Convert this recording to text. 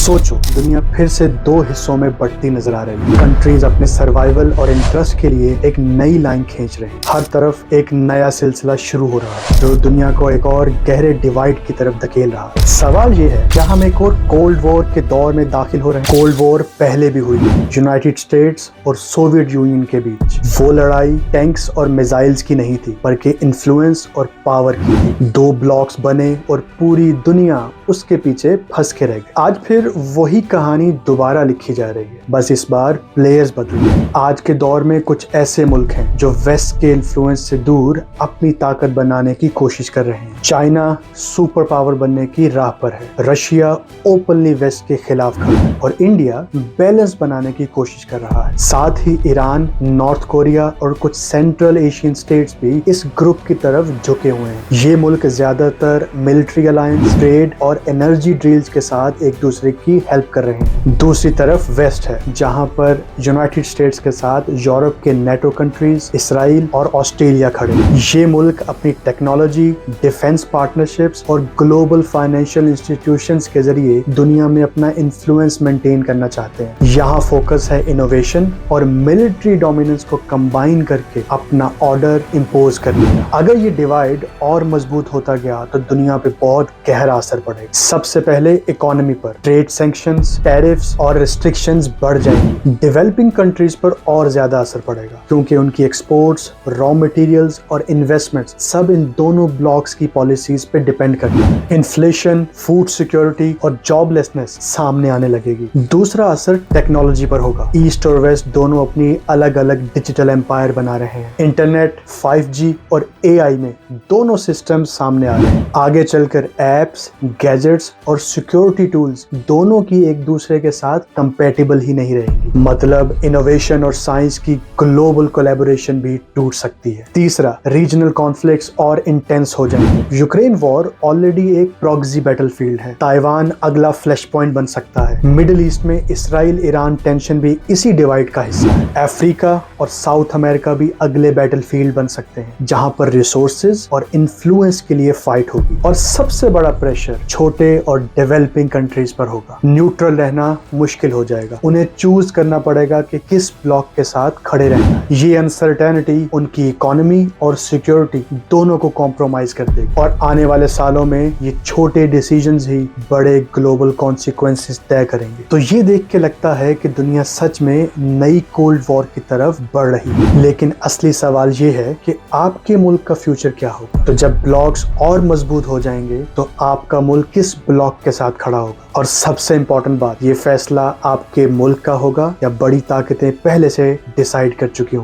सोचो, दुनिया फिर से दो हिस्सों में बढ़ती नजर आ रही है। कंट्रीज अपने सर्वाइवल और इंटरेस्ट के लिए एक नई लाइन खींच रहे हैं। हर तरफ एक नया सिलसिला शुरू हो रहा है जो दुनिया को एक और गहरे डिवाइड की तरफ धकेल रहा है। सवाल ये है, क्या हम एक और कोल्ड वॉर के दौर में दाखिल हो रहे हैं? कोल्ड वॉर पहले भी हुई है, यूनाइटेड स्टेट्स और सोवियत यूनियन के बीच। वो लड़ाई टैंक्स और मिसाइल्स की नहीं थी, बल्कि इन्फ्लुएंस और पावर की थी। दो ब्लॉक्स बने और पूरी दुनिया उसके पीछे फंस के रह गई। आज फिर वही कहानी दोबारा लिखी जा रही है, बस इस बार प्लेयर्स बदले हैं। आज के दौर में कुछ ऐसे मुल्क हैं जो वेस्ट के इन्फ्लुएंस से दूर अपनी ताकत बनाने की कोशिश कर रहे हैं। चाइना सुपर पावर बनने की राह पर है, रशिया ओपनली वेस्ट के खिलाफ खड़ा है और इंडिया बैलेंस बनाने की कोशिश कर रहा है। साथ ही ईरान, नॉर्थ कोरिया और कुछ सेंट्रल एशियन स्टेट्स भी इस ग्रुप की तरफ झुके हुए हैं। ये मुल्क ज्यादातर मिलिट्री अलायंस, ट्रेड और एनर्जी डील्स के साथ एक दूसरे की हेल्प कर रहे हैं। दूसरी तरफ वेस्ट है, जहां पर यूनाइटेड स्टेट्स के साथ यूरोप के नेटो कंट्रीज, इसराइल और ऑस्ट्रेलिया खड़े हैं। ये मुल्क अपनी टेक्नोलॉजी, डिफेंस पार्टनरशिप्स और ग्लोबल फाइनेंशियल इंस्टीट्यूशंस के जरिए दुनिया में अपना इन्फ्लुएंस मेंटेन करना चाहते हैं। यहाँ फोकस है इनोवेशन और मिलिट्री डोमिनेंस को कंबाइन करके अपना ऑर्डर इम्पोज करने का। अगर ये डिवाइड और मजबूत होता गया तो दुनिया पे बहुत गहरा असर पड़ेगा। सबसे पहले इकोनॉमी पर ट्रेड सैंक्शंस, टैरिफ्स और रिस्ट्रिक्शंस बढ़ जाएंगी। डेवलपिंग कंट्रीज पर और ज्यादा असर पड़ेगा, क्योंकि उनकी एक्सपोर्ट्स, रॉ मटेरियल्स और इन्वेस्टमेंट्स सब इन दोनों ब्लॉक्स की पॉलिसीज पे डिपेंड करते हैं। इन्फ्लेशन, फूड सिक्योरिटी और जॉबलेसनेस सामने आने लगेगी। दूसरा असर टेक्नोलॉजी पर होगा। ईस्ट और वेस्ट दोनों अपनी अलग अलग डिजिटल एम्पायर बना रहे हैं। इंटरनेट, 5G और AI में दोनों सिस्टम्स सामने आ रहे हैं। आगे चलकर एप्स, गैजेट्स और सिक्योरिटी टूल्स दोनों की एक दूसरे के साथ कंपैटिबल ही नहीं रहेंगी। मतलब इनोवेशन और साइंस की ग्लोबल कोलैबोरेशन भी टूट सकती है। तीसरा, रीजनल कॉन्फ्लिक्ट्स और इंटेंस हो जाएंगे। यूक्रेन वॉर ऑलरेडी एक प्रॉक्सी बैटलफील्ड है। ताइवान अगला फ्लैश पॉइंट बन सकता है। मिडिल ईस्ट में इसराइल ईरान टेंशन भी इसी डिवाइड का हिस्सा है। अफ्रीका और साउथ अमेरिका भी अगले बैटलफील्ड बन सकते हैं, जहां पर रिसोर्सेज और इन्फ्लुएंस के लिए फाइट होगी। और सबसे बड़ा प्रेशर छोटे और डेवलपिंग कंट्रीज पर होगा। न्यूट्रल रहना मुश्किल हो जाएगा। उन्हें चूज करना पड़ेगा कि किस ब्लॉक के साथ खड़े रहना है। ये अनसर्टेनिटी उनकी इकोनॉमी और सिक्योरिटी दोनों को कॉम्प्रोमाइज कर देगी और आने वाले सालों में ये छोटे डिसीजंस ही बड़े ग्लोबल कॉन्सिक्वेंसेस तय करेंगे। तो ये देख के लगता है कि दुनिया सच में नई कोल्ड वॉर की तरफ बढ़ रही है। लेकिन असली सवाल ये है कि आपके मुल्क का फ्यूचर क्या होगा। तो जब ब्लॉक्स और मजबूत हो जाएंगे तो आपका मुल्क किस ब्लॉक के साथ खड़ा होगा। और सबसे इंपॉर्टेंट बात, ये फैसला आपके मुल्क का होगा या बड़ी ताकतें पहले से डिसाइड कर चुकी हों।